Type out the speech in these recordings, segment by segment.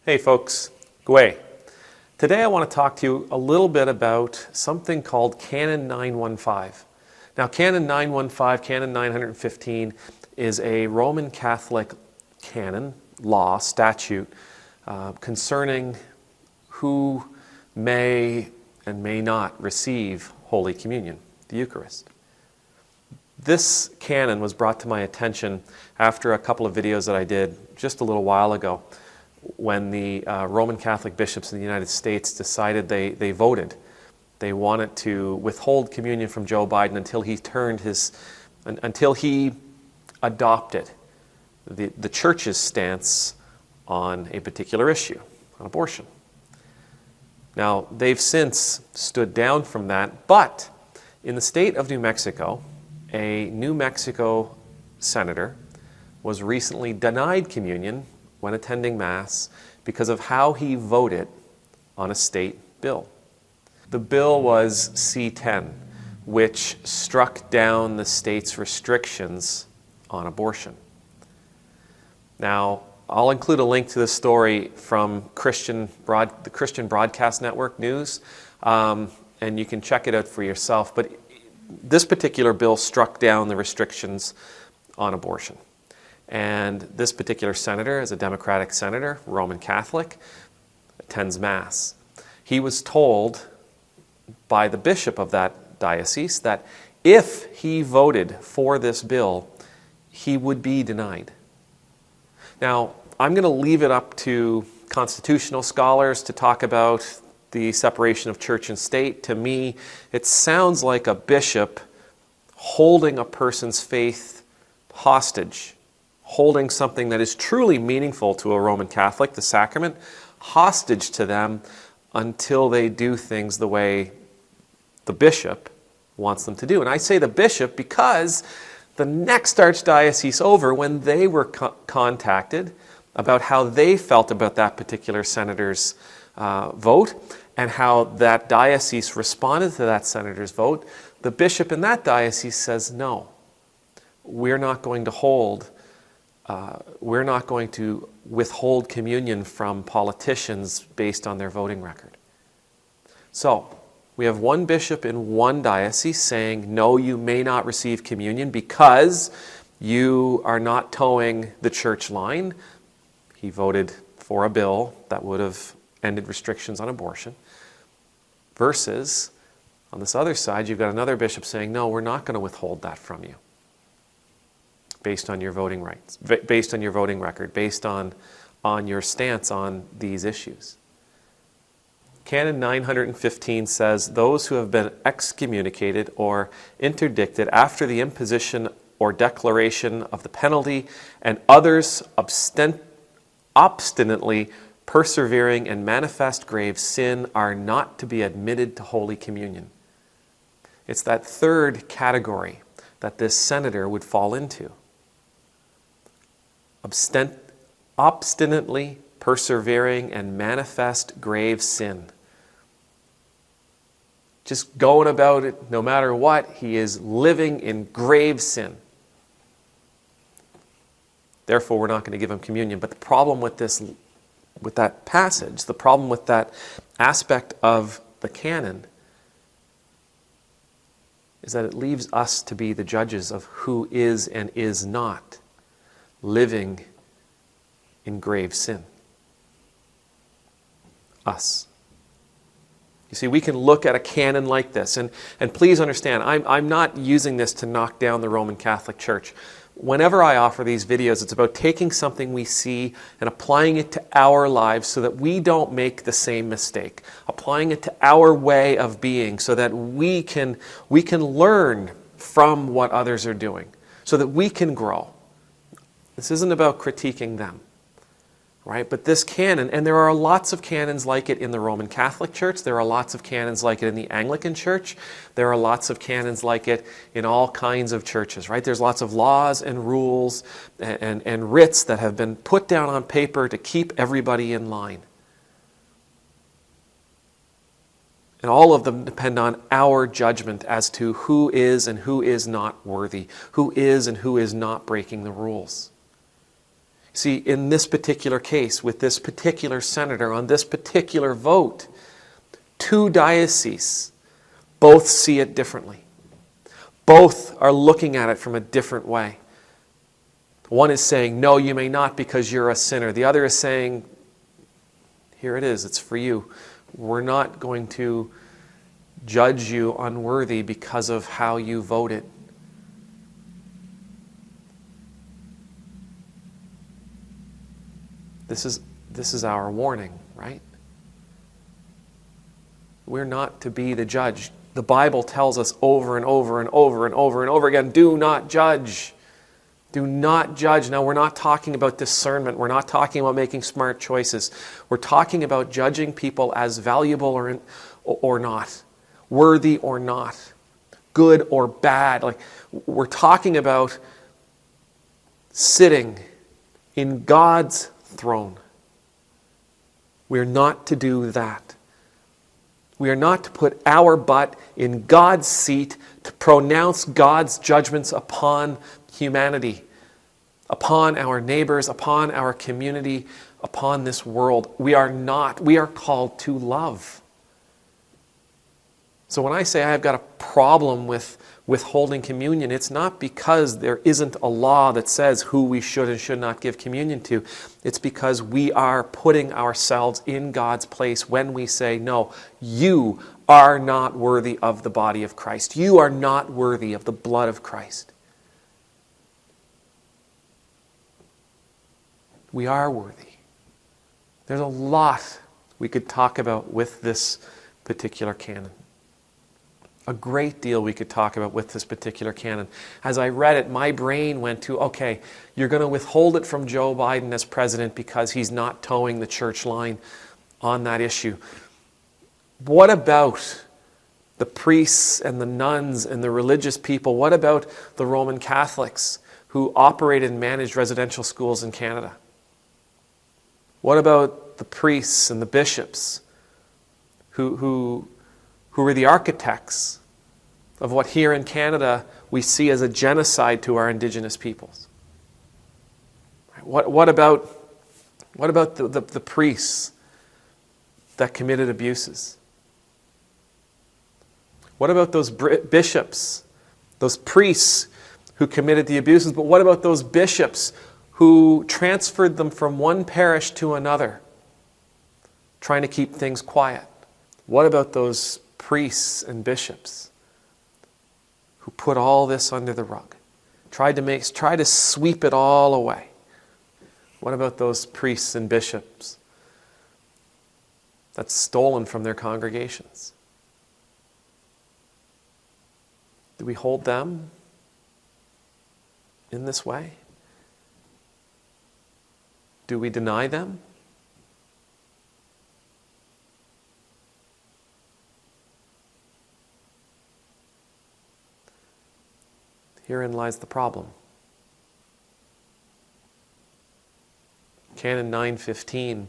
Hey folks, Gway. Today I want to talk to you a little bit about something called Canon 915. Now Canon 915, Canon 915 is a Roman Catholic canon, law, statute concerning who may and may not receive Holy Communion, the Eucharist. This canon was brought to my attention after a couple of videos that I did just a little while ago, when the Roman Catholic bishops in the United States decided they voted. They wanted to withhold communion from Joe Biden until he adopted the church's stance on a particular issue, on abortion. Now, they've since stood down from that, but in the state of New Mexico, a New Mexico senator was recently denied communion when attending Mass because of how he voted on a state bill. The bill was C-10, which struck down the state's restrictions on abortion. Now, I'll include a link to this story from the Christian Broadcast Network News, and you can check it out for yourself. But this particular bill struck down the restrictions on abortion. And this particular senator is a Democratic senator, Roman Catholic, attends Mass. He was told by the bishop of that diocese that if he voted for this bill, he would be denied. Now, I'm going to leave it up to constitutional scholars to talk about the separation of church and state. To me, it sounds like a bishop holding a person's faith hostage, holding something that is truly meaningful to a Roman Catholic, the sacrament, hostage to them until they do things the way the bishop wants them to do. And I say the bishop because the next archdiocese over, when they were contacted about how they felt about that particular senator's vote and how that diocese responded to that senator's vote, the bishop in that diocese says, no, we're not going to withhold communion from politicians based on their voting record. So, we have one bishop in one diocese saying, no, you may not receive communion because you are not towing the church line. He voted for a bill that would have ended restrictions on abortion. Versus, on this other side, you've got another bishop saying, no, we're not going to withhold that from you, based on your voting rights, based on your voting record, based on your stance on these issues. Canon 915 says, those who have been excommunicated or interdicted after the imposition or declaration of the penalty, and others obstinately persevering in manifest grave sin, are not to be admitted to Holy Communion. It's that third category that this senator would fall into. Obstinately persevering and manifest grave sin. Just going about it no matter what, he is living in grave sin. Therefore, we're not going to give him communion. But the problem with that passage, the problem with that aspect of the canon, is that it leaves us to be the judges of who is and is not living in grave sin. Us. You see, we can look at a canon like this, and please understand, I'm not using this to knock down the Roman Catholic Church. Whenever I offer these videos, it's about taking something we see and applying it to our lives so that we don't make the same mistake. Applying it to our way of being so that we can learn from what others are doing, so that we can grow. This isn't about critiquing them, right? But this canon, and there are lots of canons like it in the Roman Catholic Church, there are lots of canons like it in the Anglican Church, there are lots of canons like it in all kinds of churches, right? There's lots of laws and rules and writs that have been put down on paper to keep everybody in line. And all of them depend on our judgment as to who is and who is not worthy, who is and who is not breaking the rules. See, in this particular case, with this particular senator, on this particular vote, two dioceses both see it differently. Both are looking at it from a different way. One is saying, no, you may not because you're a sinner. The other is saying, here it is, it's for you. We're not going to judge you unworthy because of how you voted. This is our warning, right? We're not to be the judge. The Bible tells us over and over and over and over and over again, do not judge. Do not judge. Now, we're not talking about discernment. We're not talking about making smart choices. We're talking about judging people as valuable or not, worthy or not, good or bad. Like, we're talking about sitting in God's throne. We're not to do that. We are not to put our butt in God's seat to pronounce God's judgments upon humanity, upon our neighbors, upon our community, upon this world. We are not. We are called to love. So when I say I've got a problem with withholding communion, it's not because there isn't a law that says who we should and should not give communion to. It's because we are putting ourselves in God's place when we say, no, you are not worthy of the body of Christ. You are not worthy of the blood of Christ. We are worthy. There's a lot we could talk about with this particular canon. A great deal we could talk about with this particular canon. As I read it, my brain went to, okay, you're going to withhold it from Joe Biden as president because he's not towing the church line on that issue. What about the priests and the nuns and the religious people? What about the Roman Catholics who operated and managed residential schools in Canada? What about the priests and the bishops who were the architects of what here in Canada we see as a genocide to our Indigenous peoples? What about the priests that committed abuses? What about those bishops, those priests who committed the abuses? But what about those bishops who transferred them from one parish to another, trying to keep things quiet? What about those priests and bishops who put all this under the rug, tried to sweep it all away? What about those priests and bishops that's stolen from their congregations? Do we hold them in this way? Do we deny them? Herein lies the problem. Canon 9:15,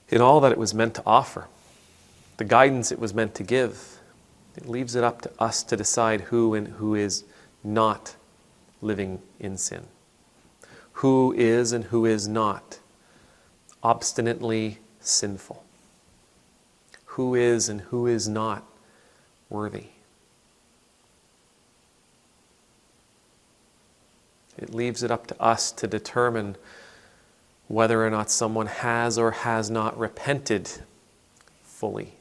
in all that it was meant to offer, the guidance it was meant to give, it leaves it up to us to decide who and who is not living in sin. Who is and who is not obstinately sinful. Who is and who is not worthy. It leaves it up to us to determine whether or not someone has or has not repented fully.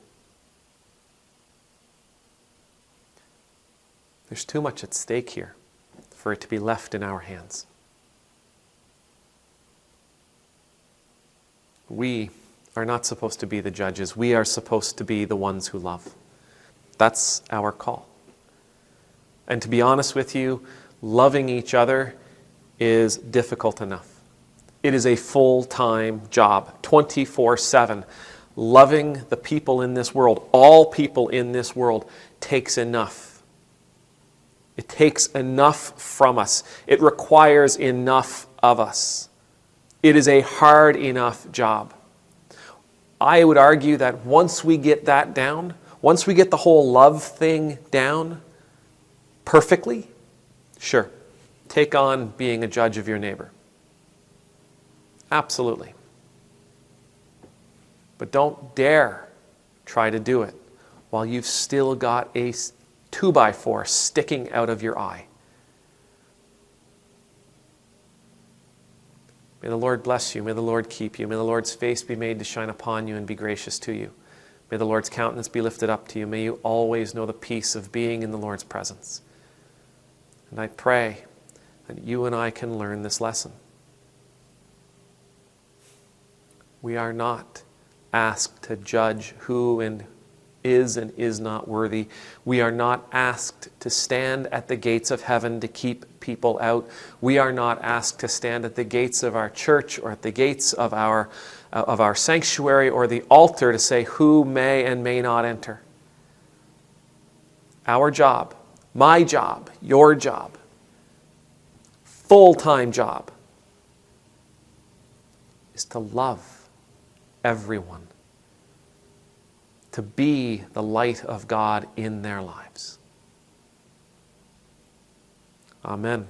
There's too much at stake here for it to be left in our hands. We are not supposed to be the judges. We are supposed to be the ones who love. That's our call. And to be honest with you, loving each other is difficult enough. It is a full-time job, 24/7. Loving the people in this world, all people in this world, takes enough. It takes enough from us. It requires enough of us. It is a hard enough job. I would argue that once we get that down, once we get the whole love thing down perfectly, sure, take on being a judge of your neighbor. Absolutely. But don't dare try to do it while you've still got a 2x4 sticking out of your eye. May the Lord bless you. May the Lord keep you. May the Lord's face be made to shine upon you and be gracious to you. May the Lord's countenance be lifted up to you. May you always know the peace of being in the Lord's presence. And I pray that you and I can learn this lesson. We are not asked to judge who and is not worthy. We are not asked to stand at the gates of heaven to keep people out. We are not asked to stand at the gates of our church or at the gates of our sanctuary or the altar to say who may and may not enter. Our job, my job, your job, full-time job, is to love everyone, to be the light of God in their lives. Amen.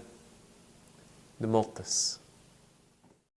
Nemultus.